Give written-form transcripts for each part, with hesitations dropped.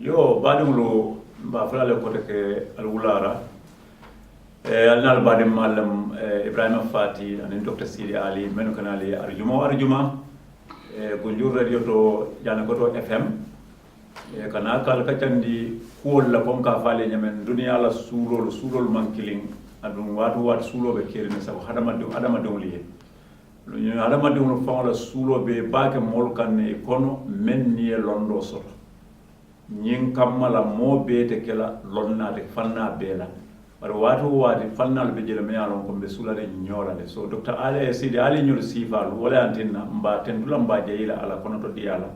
yo badumlo ba fala le kote ke alwulara alnal badim malam Ibrahima Fati anen Dr. Sidi Ali menu kanali arjuma gunjur radio to jana goto FM kana kal kacandi kuol la kom ka fale nyamen dunia la surol mankilin adun watu sulo be kerine sabu adama dawliye lu ñu adama dawlo fawla sulo be baake mol kanne kono men ni londo soto nyin kamala mo be te kala lonnade fanna bela bar watu fannal be jele me yalon ko be sulare nyola de so Dr. Ali Sidi Ali nyol sifal wala antinna mba tendula mba jeyila ala kono to diala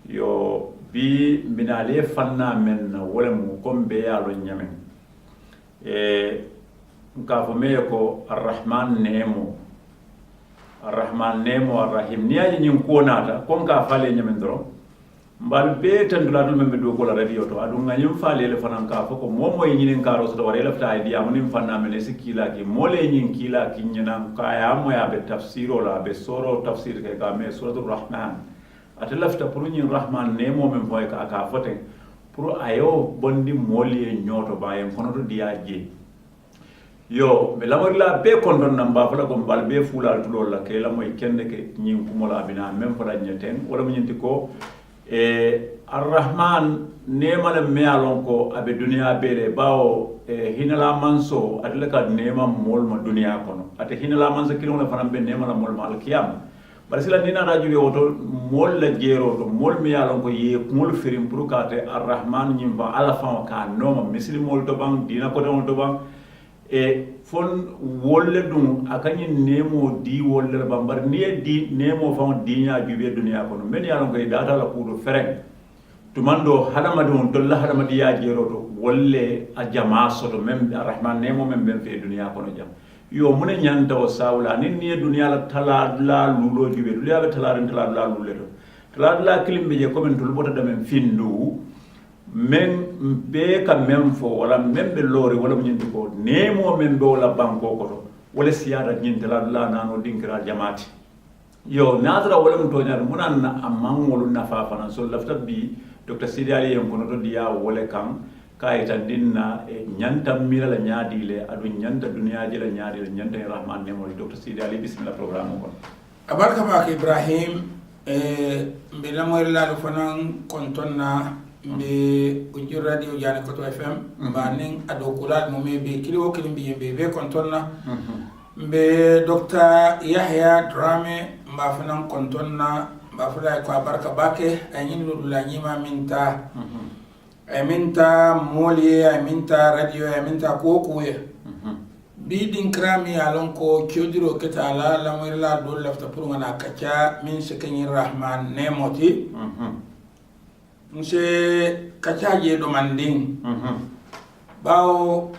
yo bi minale fanna men wala mu kombe yalo nyamen nka fo me ko arrahman nemo arrahim ni aji nyin ko nata kon ka fale nyamen dro mbal be tandula dum membe do ko la radio to adu nganyum fale le fanan ka fo ko momo yin ka ro so wala lafta ay diam nim fanna men sikila ki mole nyin kila ki nyina ka ya mo ya be tafsiro la be soro tafsir ke ka me suratul rahman ate lafta pour nyin rahman nemo men boy ka fote pour ayo bondi moli nyoto bayen kono to diaje yo me lamorla be kondon namba fala ko bal be fulal tulol la ke la moy kende ke nyin kumola bina même fala nyeten wala mo nyinti ko arrahman nema le mealon ko abe dunia bele bawo hinala manso adle ka nema mol ma dunia kono ate hinala manso kilon la fanam be nema la mol ma al qiyam bar sila dina rajuli woto mol la jero to mol mealon ko ye mol firim pour kate arrahman nyimba ala fa ka noma muslimol to bang dina ko to bang fon wolle dum akany nemo di wolle bambar ni di nemo fam dinya jube dunia kono men yalon ko data la kudo fereng tumando hadama dum dolla hadama diya jero to wolle a jama soto mem arrahman nemo mem ben fe dunia kono jam yo mun nyanda o sawla ni dunia la talala lulo jube dunia be talala lulo to talala kilimbe je ko men tul bota damen findu men be ka men fo wala men be lori wala nyindi ko nemo men do la banko ko to wala siyada nyindi la nano dinkira jamaati yo nadra wala mun to nyar munan na amangolu nafa fana so lafta bi Dr. Sidi Ali en kono to diya wala kam kayita dinna nyanta mira la nyaadi le adu nyanta dunya je la nyaadi le nyanta rahman nemo Dr. Sidi Ali bismillah programme ko abarka ma Ibrahim be la moy la fanan kontonna mbe gunjur radio jani koto FM banin adokulal mo be kilo kilimbi be kontonna mbe Dr. Yahya Drame mba fanan kontonna mba fula ko barka bake ayin lula nyima minta minta moli minta radio minta ko kuye bidin krami alon ko kyodiro ketala la moyla do lafta pour ngana kacha min sekeni rahman nemoti nse kachaje do manding bawo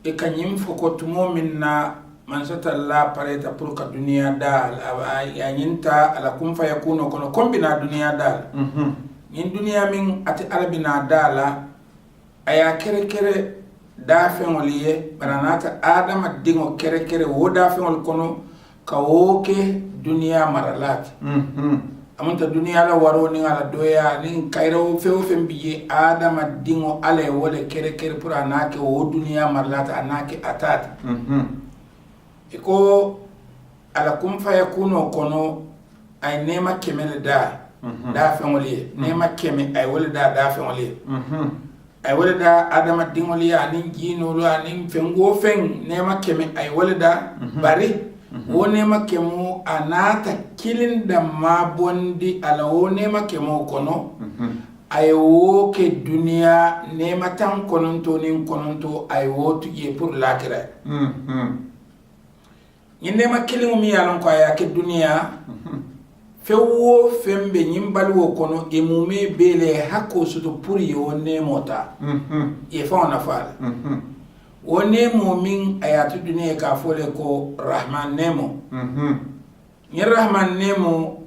e kanyim foko tumo minna man satalla pareta pour ka dunia dal ayinta ala kum fa yakuno kono kombina dunia dal nin dunia min ati albina dala aya kere da fengoliye baranata adama dingo kere wo da fengol kono ka woke dunia maralat amunta dunia la waro ni ala doya ni kairo feo fembiye adama dingo ale wole kere pour anake wo dunia marlata anake atata iko ala kum fa yakuno kono ay nema kemele da fengoliye nema keme ay wole da fengoliye ay wole da adama dingo liya ani jino lo ani fengo feng nema keme ay wole da bari wone makemu anata kilinda mabondi ala wone makemu kono ay wo ke dunia nema tan kononto ay wo tuje pour lakira ni nema kilingu mi yalon ko ay ke dunia fewo fembe nyimbali wo kono e mume bele hakko suto pour yo nemota e fa na fala o nemo min ayatu dunia ka fole ko rahman nemo ni rahman nemo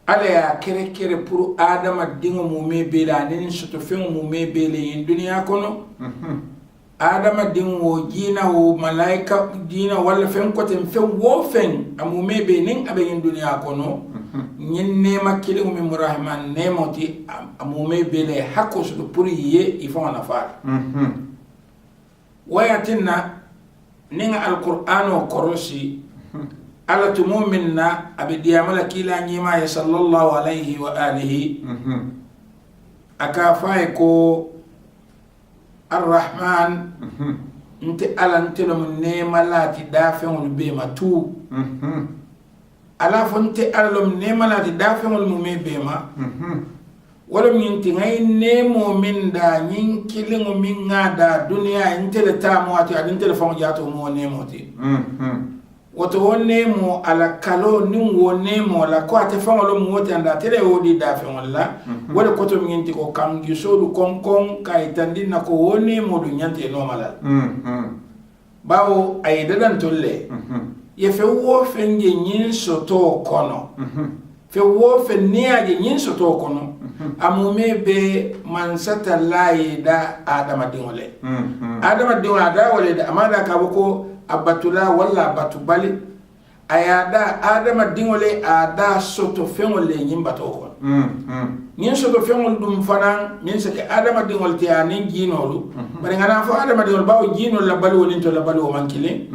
ala ya kere pour adama dingo mume bela nin soto fen mume bele in dunia kono adama dingo jina wo malaika jina wala fen ko tem fen wo fen amume be nin abe in dunia kono nyin nema kile min rahman nemoti amume bele hakko so pour ye ifon na fa wayatinna ninga alqur'ano korosi ala tumuminna abidiyamala kila nyima ya sallallahu alayhi wa alihi akafai ko arrahman nte ala ntelo nema lati dafeŋol be ma tu ala fo nte ala lom nema lati dafeŋol mu me be ma wala ñinti ngay nemo min da ñin kiliŋo min ŋa da duniya ntele tamo ati adi ntele faŋo jato mo nemo ti woto wo nemo ala kalo niŋ wo nemo la ko ate faŋo lo mu wote anda tele wo di dafeŋol la wala koto mi ñinti ko kangisodu konkon kayitandi na ko wo nemo du ñante noma la bawo ay dadantol le ye fe wo fenje ñin soto kono fe wo fe niyaje ñin soto kono amume be mansata layi da adama dingole adama dingo ada wale da amada ka ko abatula wala batubali ayada adama dingole ada soto fengole ñin bato ko ñin soto fengol dum fanan min se adama dingol ti anin jinolu bari ngana fo adama dingol bawo jinol la balu wonin to la balu o mankile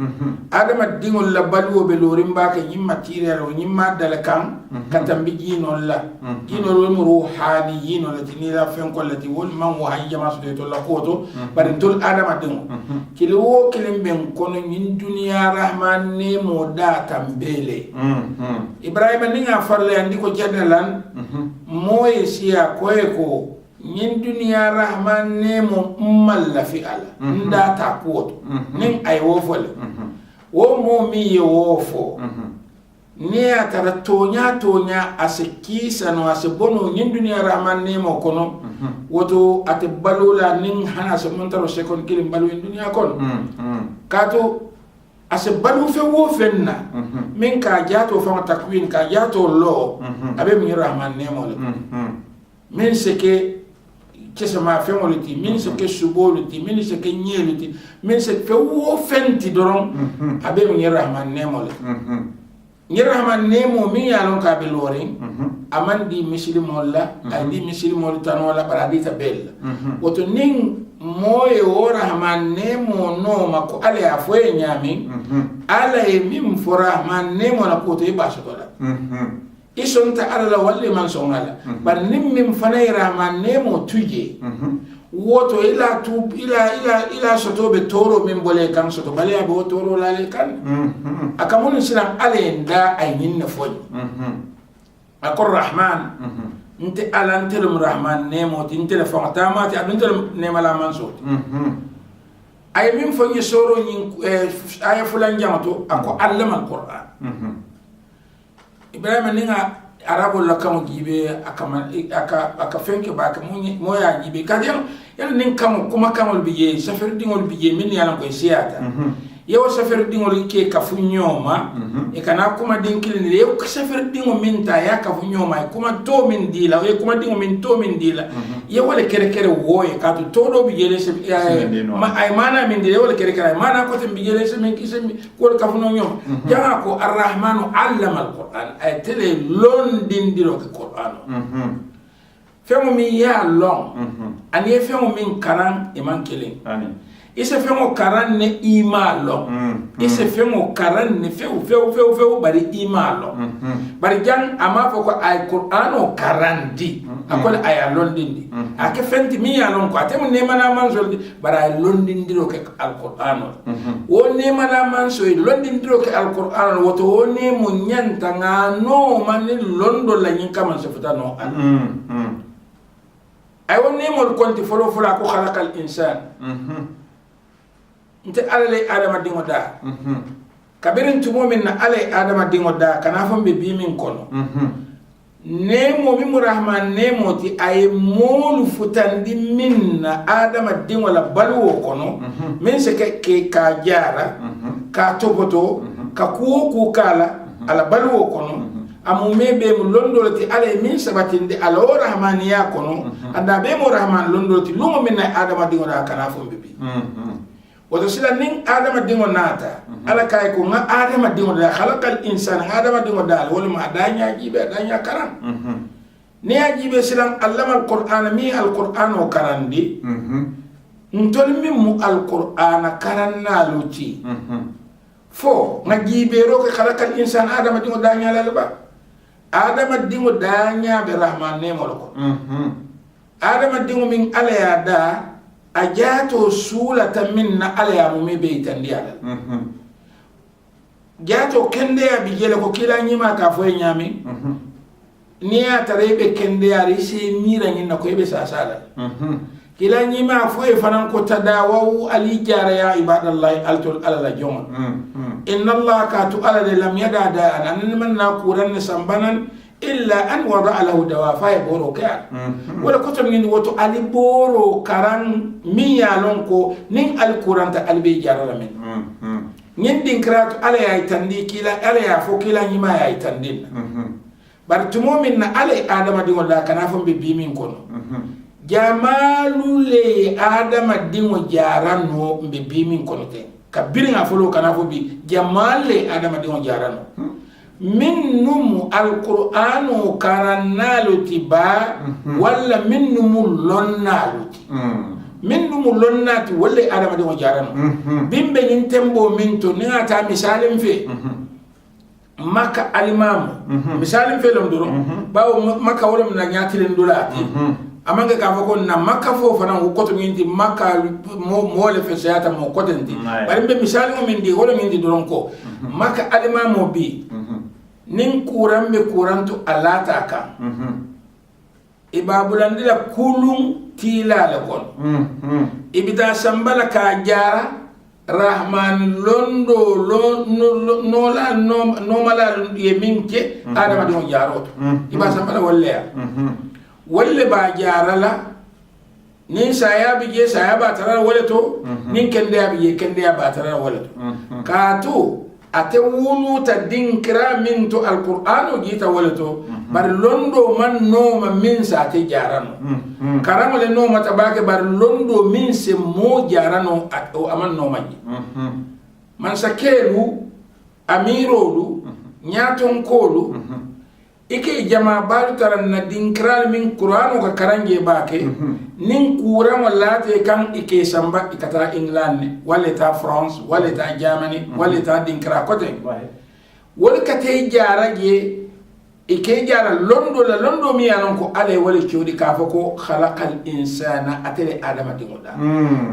adama dingol la balu be lorim ba ka ñim material o ñim madala kan katambi jinol la jinol mo ruhani jinol la tinira fenkol la ti wol man wa hajja maso to la koto bari tol adama dingo kili wo kilim ben kono ñin duniya rahman ne mo da tambele ibrahima ninga farle andi ko jadalan moye siya koye ko ñin duniya rahman ne mo malla fi ala nda ta koto nin ay wofole wo mo mi ye wofo ne atara tonya ase kisa no ase bono ñin duniya rahman ne mo kono woto ate balula nin hana se montaro sekon kilim balu en duniya kono kato ase balu fe wo fenna min ka jato fa takwin ka jato lo abe mi rahman ne mo le min se ke kese ma fe mo liti min se ke subolu ti min se ke nyelu ti min se fe wo fenti doron abe mi rahman ne mo le ni rahman ne mo min ya lon ka be lorin amandi muslimol la ay di muslimol tan wala paradita bella woto nin moye o rahman ne mo no mako ale afoye nyami ala e mim fo rahman ne mo na ko to e baso dola isonta ala walle man songala bar nim mim fanay rahman ne mo tuje woto ila sotobe toro min bole kan soto bale abo toro lale kan akamun silam ale nda ay nyinne foj akor rahman nte ala ntelum rahman nemo ti ntele fontamati abintel nemala mansot ay min fonyi soro nyin ay fulan jamato ako allama alquran ibrahima ninga arabo la kam gibe aka fenke ba kam moya gibe kadem yalla nin kam kuma kamol biye safer dingol biye min yalla ko siyata yewo safer dingol ke kafu nyoma e kana kuma dinkil ni yewo safer dingo min ta ya kafu nyoma kuma to min dila e kuma dingo min to min dila yewo le kere woye ka to do biye le ma ay mana min dila yewo le kere mana ko tem biye le se min kise ko kafu no nyoma janga ko arrahmanu allama alquran ay tele lon dindiro ke qur'ano femo mi ya long ani femo min karan e man kelen ise fengo karan ne imalo ise fengo karan ne feu bari imalo bari jang ama foko ay qur'ano karandi akol ay londindi ake fenti mi ya non ko atemu ne mana manzol bari ay londindiro ke alqur'ano wo ne mana manso londindiro ke alqur'ano woto wo ne mo nyanta ngano man londo la nyin kama se futano ay wo ne mo konti folo ko khalaqal insan nte alale adama dingo da kabirin tumo min na ale adama dingo da kana fon be bi min kono nemo mi rahman nemo ti ay molu futandi min na adama dingo la balwo kono min se ke ka jara ka topoto ka ku kala ala balwo kono amu mebe mu londolati ale min sabatinde ala rahmaniya kono anda be mo rahman londolati lumo min na adama dingo da kana fon be bi woto sila nin adama dingo nata ala kay ko nga adama dingo da khalaqal insana adama dingo dal wala ma danya jibe danya karan ne ya jibe silan allama alquran mi alquran o karandi ntol mi mu alquran karanna luti fo nga jibe ro ko khalaqal insana adama dingo danya lalba adama dingo danya be rahman ne molko adama dingo min ala ya da ajato sulata minna ala ya mumi beitandi ala jato kende ya bijele ko kila nyima ka fo nyami ni ya tarebe kende ya risi mira nyina ko ebe sasala kila nyima fo e fanan ko tadawu ali jara ya ibadallahi altul ala jom inna allaha ka tu ala lam yada da an man na kuran sambanan illa an wada lahu dawa fa boro ka wala ko to min woto ali boro karan mi ya lon ko nin alquran ta albe jarala min nyen din kratu ala ya tandi kila ala ya fo kila nyima ya tandi bar tumo min na ala adama di wala kana fo be bi min kono jamalu le adama di mo jarano be bi min kono te kabirina fo lo kana fo bi jamale adama di mo jarano min numu alqur'anu karannalu tiba wala min numu lonnaluti min numu lonnati wala adama de mo jarano bimbe nin tembo min to ni ata misalim fe maka alimamu misalim fe lom duro bawo maka wala na nyatilen dulati amanga ka fako na maka fo fana ko to ngi maka mo le fe sayata mo ko tenti bari be misalim min di wala min di duron ko maka alimamu bi nin kuran be kurantu alata kan ibabulandila kulun tila le kon ibita sambala ka jara rahman londo nola nomala yeminke adama do jaroto iba sambala walla walle ba jarala nin saya bije saya ba tarar wala to nin kende bije kende ba tarar wala to ka to ate wulu ta dinkira min to alqur'anu jita walato bar londo man no ma min sa te jarano karamo le no mata bake bar londo min se mo jarano o aman no maji man sakelu amirolu nyaton kolu ike jama balu taran na dinkira min qur'anu ka karanje bake nin kuran wallate kan ike samba ikata england wala ta france wala ta germany wala ta dinkira kote wala kate jaraje ike jara londo la londo mi yanon ko ale wala ciodi ka fako khalaqal insana atele adama dingo da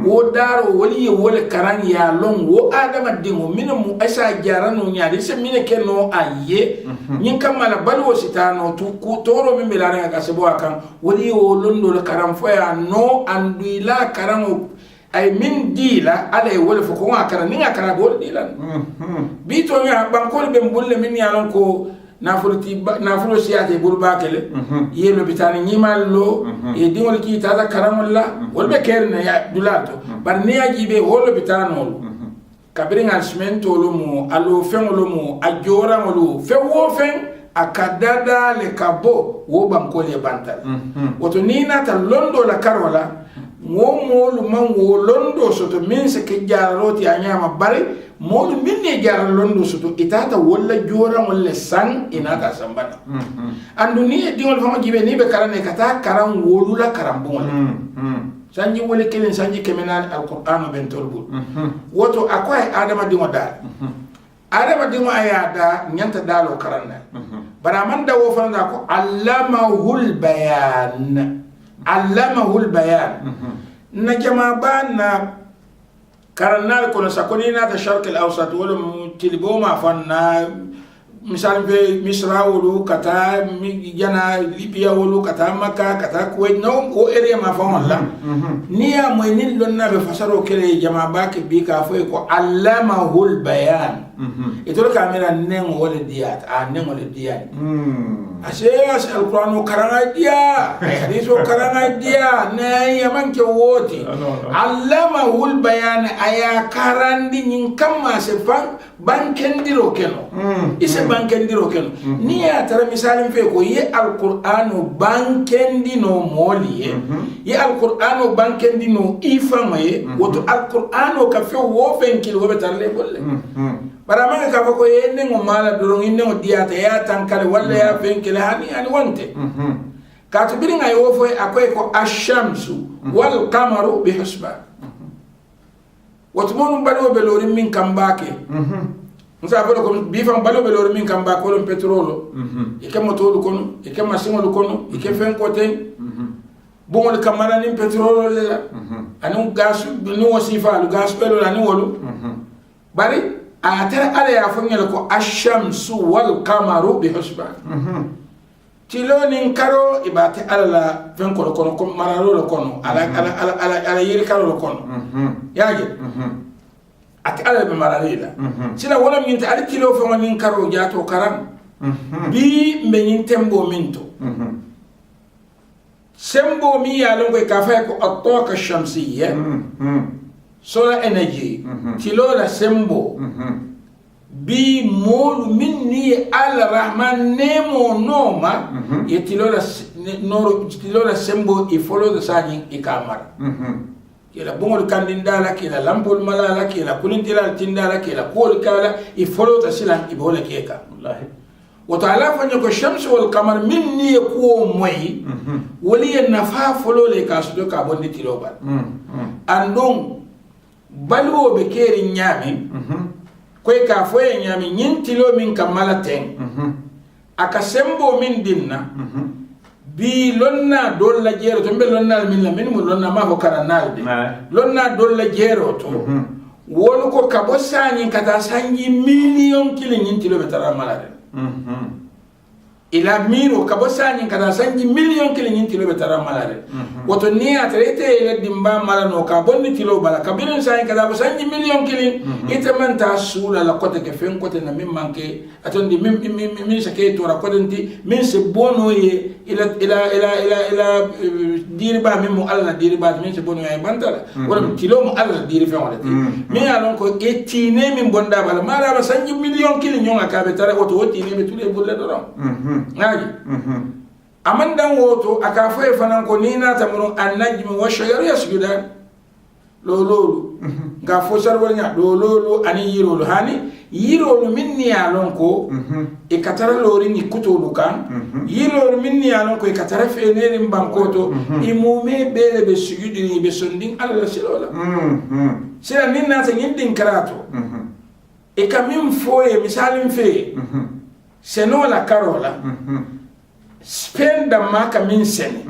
wo daro wali wala karan ya lon wo adama dingo minum asa jara no nyaade se mine kenno aye nyin kamala balwo sitano tu ko toro mi milare ga sebo akan wali wo londo la karan fo ya no anduila karan ay min dila ale wala fako wa karan ninga karan bol dilan bito mi bankol be mbulle min yanon ko nafulo siyate burba kele yelo bitani nyimallo e dingol ki tata karamulla wolbe kerne ya dulato bar ne yajibe wolo bitano kabrin alsmento lo mu alo fengolo mu ajora ngolo fewo fen akadada le kabo wo banko le bantal woto nina ta londo la karola molu man wo londo soto min se ke jaroti anyama bari molu min ne jar londo soto itata wala jora wala san inata sambana andu ni dingol fama jibe ni be karane kata karam wolula karambon sanji wala kelen sanji kemenal alquran ben tolbul woto akoy adama dingo dal adama dingo ayada nyanta dalo karanna baraman da wo fana ko allamahul bayan na jama bana karanna ko sakoni na ta sharq al awsat wala tilbo ma fanna misal be misra wulu kata jana libya wulu kata makka kata kuwait no ko area ma fa wala niya moy nil don na be fasaro kele jama ba ke bi ka fo ko allamahul bayan itol kamera nengo wala diyat nengo le diyat ashe alqur'anu karanga diya hadiso karanga diya ne yaman ke woti allamahu albayan aya karandi nyin kamma se fan bankendiro keno ise bankendiro keno ni ya tara misalin fe ko ye alqur'anu bankendino moli ye alqur'anu bankendino ifamaye woto alqur'anu ka fe wo fen kilo be tarle bolle bara manga ka ko ye nengo mala doron nengo diata ya tankale walla ya fen kile hani wonte ka to biringa yo fo akoy ko ash-shamsu wal qamaru bi husban woto mon balo be lori min kambake musa fo ko bi fam balo be lori min kambake ko petrolo e ke moto kono e ke machine kono e ke fen kote bongol kamara ni petrolo le anu gas no wasifa lu gas pelo la ni wolu bari atara ala ya fo ngel ko ash-shamsu wal qamaru bi husban tilo nin karo ibate ala fen ko kono ko mararo kono ala yiri karo kono yaje ati ala be mararila sila wala min ta ala tilo fo nin karo jato karam bi me nin tembo minto sembo mi ya longo ka fa ko at-taqa ash-shamsiyya solar energy tilo la sembo bi molu minni al-rahman nemo noma ye tilo la sembo i follow the sani i kamara kila bungol kandindala kila lampol malala kila kulintila tindala kila kol kala i follow the silan i bole keka wallahi wa ta'ala fanyo ko shamsu wal qamar minni ko moy wali nafa follow le kasudo ka bondi tilo ba andong balwo be keri nyami koy ka foye nyami nyin tilo min kamala ten aka sembo min dinna bi lonna dolla jero to be lonna min la min mo lonna ma ko karanal de lonna dolla jero to wolu ko kabo sani kata sanji million kilin nyin tilo be tara malade ila miro kabo sani kata sanji million kilin nyin tilo be tara malade woto ni atrete ile dimba mala no ka bonni tilo bala kabirin sani kata bo sanji million kilin ite man ta sula la kote ke fen kote na min manke atondi min sake to ra kodenti min se bono ye ila diriba min mo alla diriba min se bono ye bantala wala tilo mo alla diri fen wala min alon ko etine min bonda bala mala ba sanji million kilin nyonga ka be tara woto wotine be tule bulle doron ngaji amandan woto aka faye fanan ko ni na tamuru an-najm wa shajaru yasjudan lololu ga fo sarwal nya lololu ani yirolu hani yirolu minni alon ko e katara lori ni kutolu kan yirolu minni alon ko e katara feneri mbankoto imume bele be sujudi ni be sondin alla silola sira ninna ta nyindin karato e kamin foye misalin fe senola karola Spain da maka min sene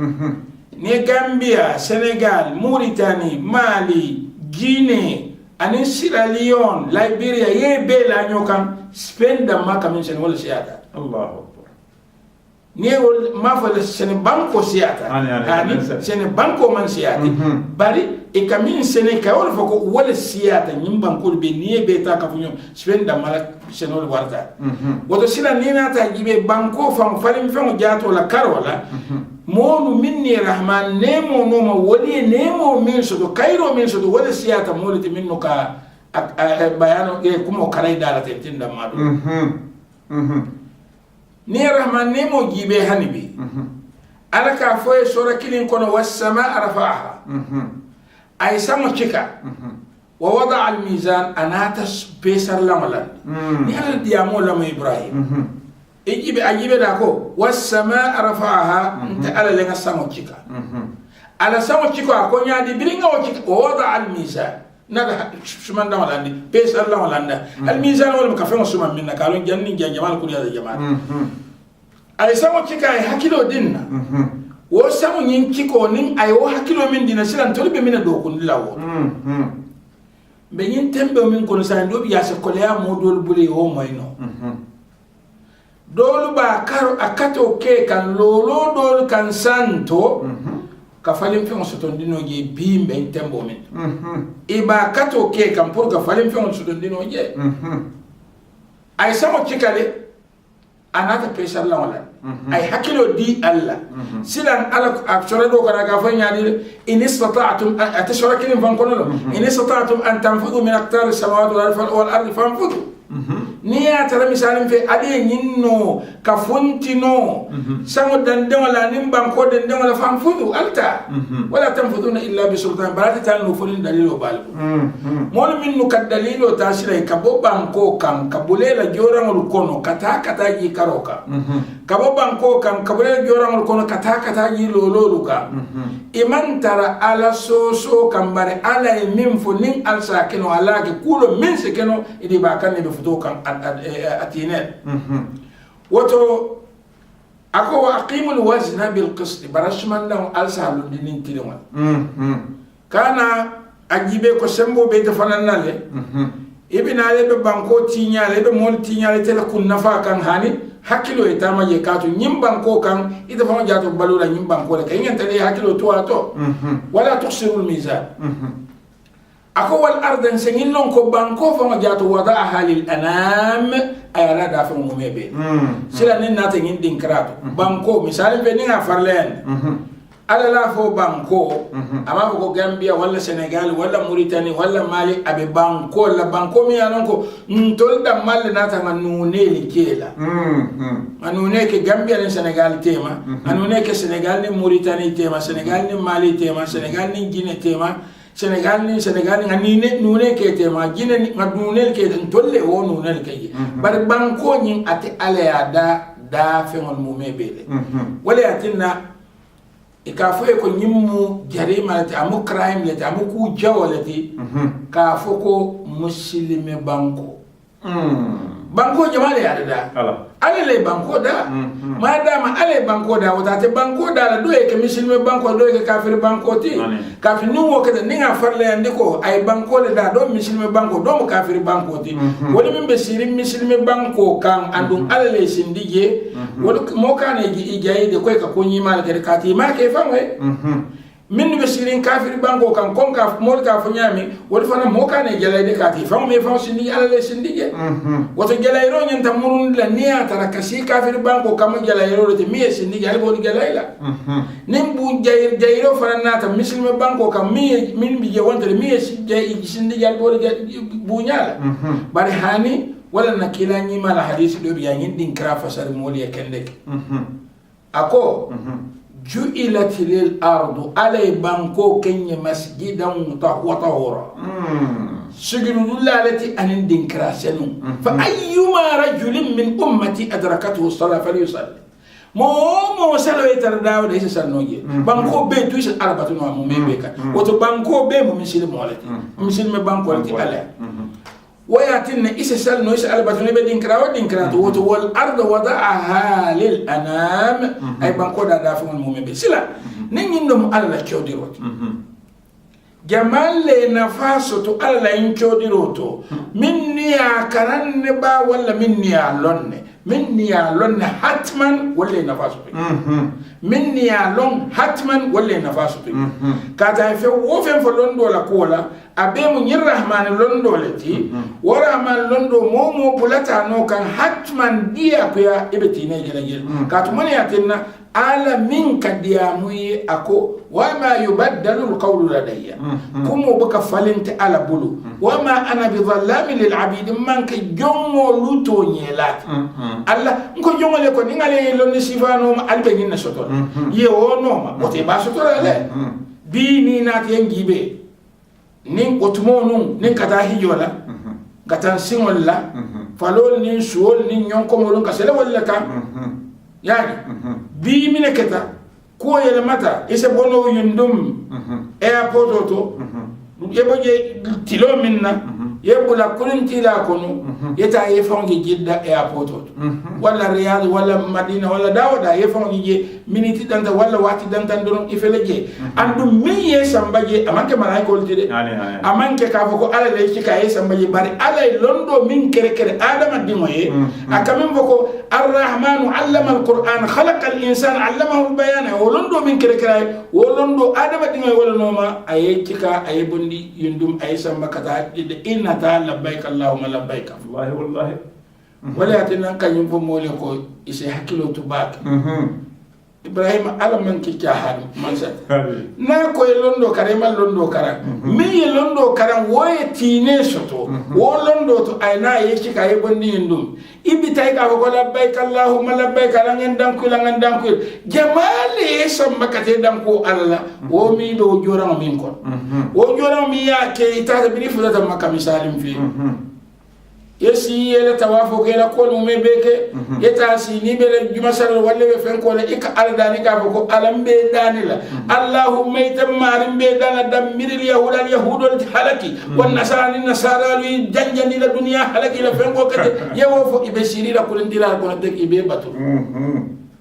ne Gambia, Senegal, Mauritanie, Mali, Guinée, ani Sierra Leone, Liberia ye be la nyokan Spain da maka min sene wala siata Allahu akbar ne wol ma fa le sene banko siata ani sene banko man siati bari e kamin sene ka wala fako wala siata nyim banko be ne be ta ka funyo Spain da mala senol warta woto sila nina ta jibe banko fam falim fam jato la karola monu minni rahman nemo noma wali nemo min so do kairo min so do wala siyata moliti minno ka bayano e kumo karay dala tinda madu ni rahman nemo jibe hanibi alaka foye sura kilin kono was samaa rafa'aha ay sama chika ووضع الميزان أنا تسبيسر لملا نحن ديامو لما إبراهيم أجيب داكو والسماء رفعها أنت على لنا ساموتشيكا على ساموتشيكا أكون يادي بلينغا ووضع الميزان نادا شمان دملا عندي بيسر لملا عندي الميزان ولا مكافئ مسلم منا قالوا جنني جمال كل هذا جمال على ساموتشيكا هكيلو دينا وسامو ينكيكو نين أيوه هكيلو من دينا سلام تولي بمنا دوكون لاو benyin tembe min kono sa ndo biya se kolea modol bule o moyno dolu ba karo akato ke kan lolo dol kan santo ka falim fi on soton dino je bimbe tembo min e ba kato ke kan pour ka falim fi on soton dino je ay samo cikale anata pesar la wala ay hakilo di alla silan ala absore do kana ga fanya di in istata'tum atashrakin fan kono in istata'tum an tanfudu min aqtar as-samawati wal ardi fanfudu niya tara misalin fe ade nyinno ka fontino sango dande wala nim banko dande wala fanfudu alta wala tanfuduna illa bi sultan barata tan no folin dalilo balbu mon min no kad dalilo tasira ka bo banko kan kabulela jorangol kono kata ji karoka ka bo banko kan kabulela jorangol kono kata ji lololuka iman tara ala soso kambare ala min fo nin alsa keno ala ke kulo min se keno idi bakan ne futo kan atinet woto ako wa aqimul wazna bil qist barashman law alsa lundinin tilwa kana ajibe ko sembo be to fananale ibina le be banko tinya le be mol tinya le tele kun nafa kan hani hakilo e tama je katu nyim banko kan ida fama jato balula nyim banko le kay ngentale hakilo to ato wala tuksirul mizan ako wal ardan sengin non ko banko fama jato wada ahalil anam ayala da fa mo mebe sila nin nata ngin din krato banko misali be ninga farlen ala la fo banko ama ko Gambia wala Senegal wala Mauritania wala Mali abe banko la banko mi anon ko ntol da mal nata nganune likela anune ke Gambia ni Senegal tema anune ke Senegal ni Mauritania tema Senegal ni Mali tema Senegal ni Guinea tema Senegal ni nganine nune ke tema Guinea ni nganune ke ntolle wo nune ke bar banko nyin ate ala ya da fe ngol mu mebele wala yatinna ikafoye ko nyimmu jarima lati amu crime lati amu ku jawalati ka foko muslime banko banko jamale ya da ale le banko da madama ale banko da wata te banko da la do e ke muslime banko do e ke kafir banko ti kafir nu wo ke ninga farle ande ko ay banko le da do muslime banko do mo kafir banko ti woni min be sirim muslime banko kan andum ale le sindige woni mo kane gi ijayi de ko ka ko nyima le ka ti ma ke famwe min be sirin kafir banko kan kon ka mol ka fanyami woni fana mo kane gelay de ka ti famwe fam sindi ale le sindige woto gelay ro nyanta murun la niya tara kasi kafir banko kam gelay ro te mi sindige ale bo gelay la nim bu jayro fana nata muslime banko kam min bi je wonte mi sindige ale bo bu nyala bari hani wala nakila nyima la hadisi do biya ngin kra fasar moli kendek ako ju'ilat lil ardu alay banko kenya masjidan wa tahura سجنوا التي أن دينكراسنو فأيما رجل من أمتي أدركته الصلاة فليصلي mo salo etardawo de sannoje banko be tu is arbatu no mo mebeka woto banko be mo misil mo lati misil me banko lati ala wayatin isa sal no is arbatu ne be dinkrato woto wal arda wada'aha lil anam ay banko da fu mo mebe sila nin ndum alla chodiro jamalle nafaso to alla in chodiroto minni ya karanne ba wala minni ya lonne hatman wala nafaso minni ya lon hatman wala nafaso kata fe wo fe fo londo la kola abe mu nyir rahman londo leti wa rahman londo momo bulata no kan hatman dia ko ya ibeti ne jere katu mani yatinna ala minka diamuyi ako wama yubaddalu alqawlu ladayya kumu baka falinte ala bulu wama ana bidhallami lilabid man ka jongo luto nyelat alla nko jongo le ko ngale lonni sifano ma albe ginna soto ye wono ma bote ba soto le bi ni na ke ngibe nin otumo nun nin kata hijola gatan singol la falol nin suol nin nyonko molon ka sele wala ka yani bi mine keta ko yele mata ise bono yundum airport auto yeboje tilo minna yebula kulun tila kono yeta yefongi jidda airport auto wala riyad wala madina wala dawda yefongi je miniti danta wala wati danta donon ifeleje andu miye sambaje amanke malay ko tide amanke ka foko ala le cika sambaje bari ala londo min kere adama dimoye akamin foko arrahmanu allama alquran khalaqa al-insan allamahu al-bayan wolondo min kere wolondo adama dimoye wala noma aye cika aye bondi yundum aye samba kata inna ta labbaik allahumma labbaik wallahi wala atena kanyum fo mole ko ise hakilo to bak Ibrahim ala man ki jahal man sa na ko londo kare man londo karan mi londo karan woye tine soto wo londo to ayna yeki kay bonni ndum ibi tay ka ko labbaik allahumma labbaik langen danku jamale samma kate danko alla wo mi do joram min kon wo joram mi ya ke ita bi fulata makka misalim fi yesi yele tawafo ke la ko mo mebeke yeta si ni bele juma sar wala be fen ko la ik aldani ka ko alambe danila allahumma itammarim be dana dammir al yahud al halaki wan nasara li janjani la dunya halaki la fen ko kete yewo fo ibe siri la ko ndira ko de ibe batu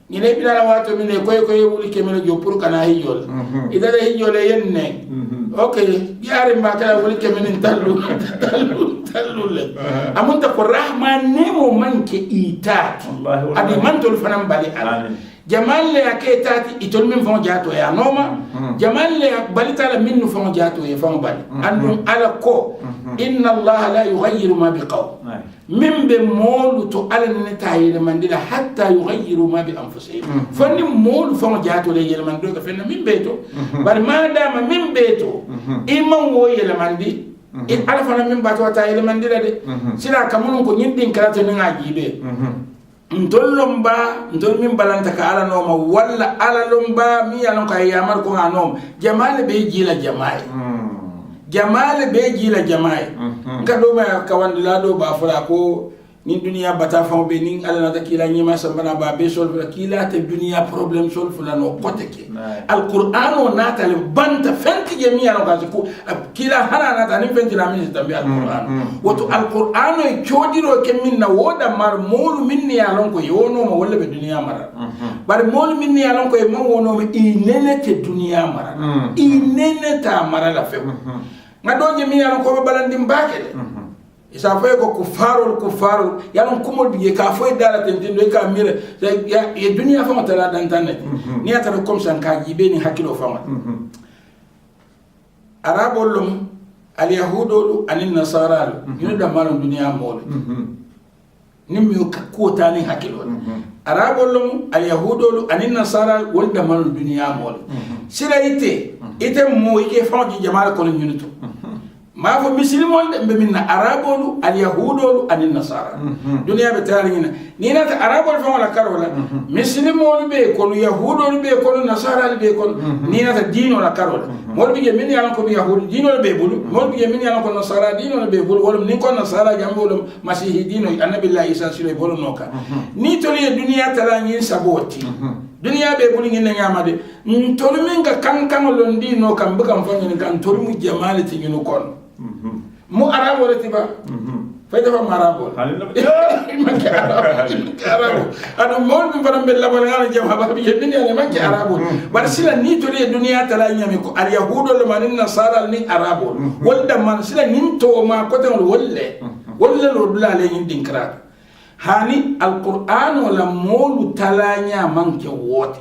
ni ne bina wato mine koy wuli ke mele jo pour kana hijol ida de hijol yenne okay yare ma kala wuli ke mene tallu le amunta ko rahman nemo manke itati adi mantol fanam bali ala jamal le aketati itol min fon jato ya noma jamal le balita la minnu fon jato ya fon bali andum ala ko inna allah la yughayyiru ma biqawm min be molu to ala ne tayele mandila hatta yughayyiru ma bi anfusihim fonni molu fon jato le yele mando ka fenna min beto bar ma dama min beto imman wo yele mandi ala fana min bato tayele mandila de sila kamun ko nyindin karate nga jibe ntolomba ntol min balanta ka ala noma walla ala lomba mi yalon ka yamar ko anom jamale be jila jamaay jamale be jila jamaay ngado ma ka wandila do ba fura ko ni dunia bata fam be ni ala na takila nyima sambana ba be sol fura kila te dunia problem sol fura no koteke alquran o natal banta fenti je mi yalon ka ko kila hana nata ni fenti na mi tambi alquran woto alquran e chodiro ke min na woda mar molu minni yalon ko yono mo wala be dunia mara bar molu minni yalon ko e mo wono mi inene te dunia mara inene ta mara la fe ngado je mi yalon ko balandi mbake de isa fay ko kufarul yalon kumol biye ka foy dara tentindo ka mire ya dunia fa mata dan tanne ni ata ko comme ça ka jibe ni hakilo fa arabolum al yahudolu anin nasaralu yino da malon dunia mol nim yo ko tani hakilo arabolum al yahudolu anin nasaralu wol da malon dunia mol sira ite mo ike fa ji jamal ko nyunuto ma fo muslimon de be minna arabolu al yahudolu anin nasara dunia be tarina ni na arabol fa wala karola muslimon be ko yahudolu be ko nasara be ko ni na dino la karola mol bi min yalan ko yahudi dino be bulu mol bi min yalan ko nasara dino be bulu wala ni ko nasara jambolo masihi dino annabi allah isa sile bolo noka ni to le dunia talani saboti dunia be bulu ngin nyamade ntolu min ga kankan londi no kam bukan fa ngin kan tolu mu jamalati ngin kon mu arabo retiba fay dafa marabo manke arabo ado mol bi faram be labal ngana jam haba bi yedini ale manke arabo bar sila ni to le dunia tala nyami ko al yahudo le manin nasara ni arabo wala man sila nin to ma ko tan wolle lo dula le nin dinkra hani alquran wala molu talanya manke wote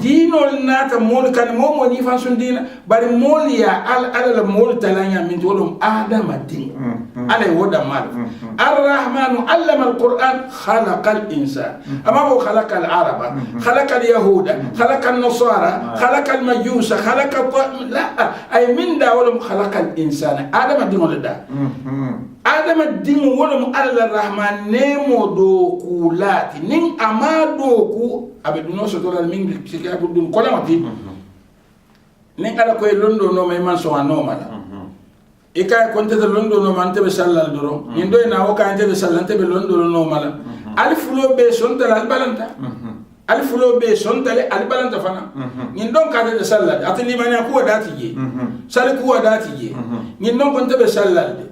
dinol nata mol kan momo ni fansun dina bari mol ya ala mol talanya min tolum adama din ala woda mal arrahman allama alquran khalaqal insan ama ho khalaqal araba khalaqal yahuda khalaqal nasara khalaqal majusa khalaqal la ay min da wala khalaqal insana adama din wala da adama din wala alla rahman nemo do kulati nin amado ku abeduno soto la min sika budun kola mati nin ala koy londo no may man so anomala e kay konte de londo no man tebe sallal doro nin do na o kay tebe sallante be londo no mala alif lo be sonta al balanta alif lo be sonta al balanta fana nin don ka de sallal atli mania ku wadati je sal ku wadati je nin don konte be sallal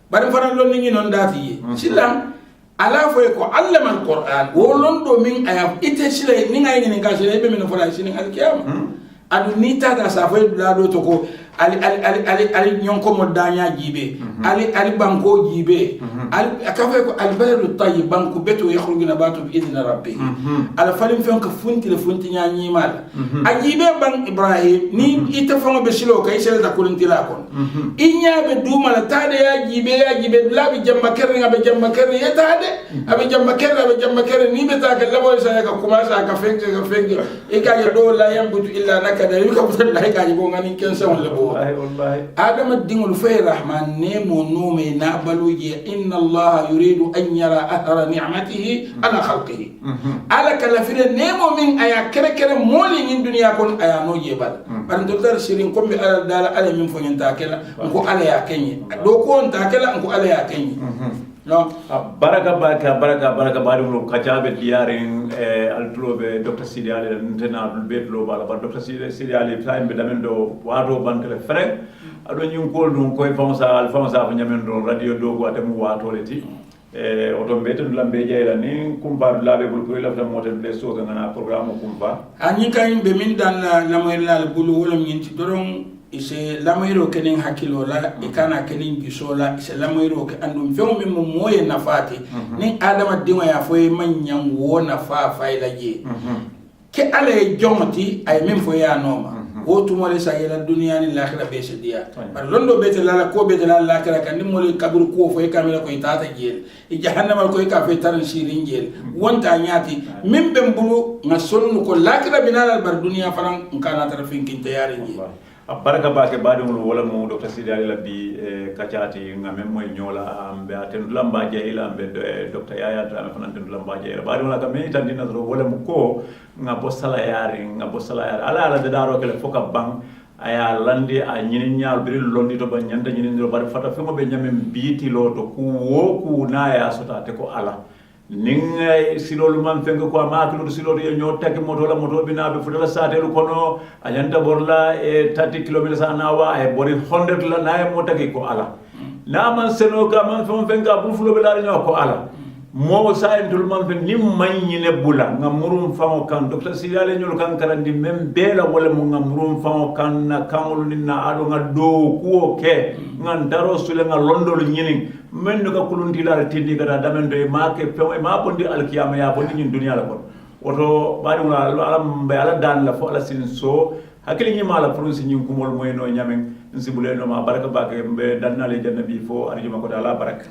bari fana lon ni non dati je silam ala fo ko allama alquran wolon do min aya ite sile ni ngay ni ka sile be min fo la sine alkiyama adu ni ta da sa fo la do to ko ali nyonko modanya jibe ali banko jibe ali akafa ko al baladu tayyib banko beto yakhruju nabatu bi idni rabbih ala falim fen ka funti le funti nya nyimal ajibe ban Ibrahim ni ita fango be silo kay sele ta kulintila kon inya be duma la tade ya jibe labi jamma kerri ngabe jamma kerri ya tade abe jamma kerri ni be ta ka labo sa ka kuma sa ka fenge e ka do la yambutu illa nakada yuka futan la ka jibo ngani ken sa wala bo wallahi adama dingul fay rahman nemo nume na baluji inna allah yuridu an yara athara ni'matihi ala khalqihi ala kala fire nemo min aya kere moli in dunya kon aya no jebal ban docteur sirin ko mi ala dala ala min fo nyanta kala ko ala ya kenyi do ko on ta kala ko ala ya kenyi no baraka bari mo kajabe diarin altulobe Dr. Sidi Ali ntena betlo bala ba Dr. Sidi Ali time be damendo wato bankale frek ado nyum ko dum koy fonsa fa nyamendo radio dogo atemu wato leti oto mbete lambe jeyla ni kumba labe bul koy lafta motel de so ngana programme kumba ani kay be min dan la moy la bulu wala min ci doron ise lamayro kenen hakilo la ikana kenen gisola ise lamayro ke andum fengo min mo moye nafati ni adama dinwa ya foye manyan wo nafa fayla je ke ale jomoti ay min foye anoma wo tumole sa yela dunya ni l'akhirah be sedia par londo bete la ko bete la l'akhirah kan ni mole kabur ko foye kamela ko itata jeel e jahannama ko ka fe taran sirin jeel wonta nyati min be mbulu ngasonu ko l'akhirah binal bar dunya faran kana tarafin kin tayari jeel baraka bake badum wala mo Dr. Sidi Ali labi kachati ngame moy nyola ambe aten lamba jeyla ambe Dr. Yaya ta fanan ten lamba jeyla badum la kame tan dina ro wala mo ko ngabo sala yari ala de daro kele foka bang aya landi a nyini nyaal biri londi to ba nyanda nyini ro bar fata femo be nyame biti lo to ku na ya sota te ko ala ning silolu man fengo ko maklu silolu yo nyotake moto bina be fudala satelu kono anyanta borla 30 km an hour e bori 100 la nay motake ko ala na man seno ka man fon fenga bu fulo be la ko ala mo sa entul man fen nim manyine bula ngamurum famo kan Dr. Sidi Ali nyol kan karandi mem bela wala mo ngamurum famo kan na kamul ninna ado ngado ko ke ngan daro sule nga londol nyini men no ka kulundi la tindi kada damendo e make pe ma bondi alkiyama ya bondi nyin dunya la kon oto badi wala alam be ala dan la fo ala sin so hakili nyi mala pronsi nyi kumol moy no nyamen nsibule no ma baraka bake be danale jannabi fo arjuma ko ala baraka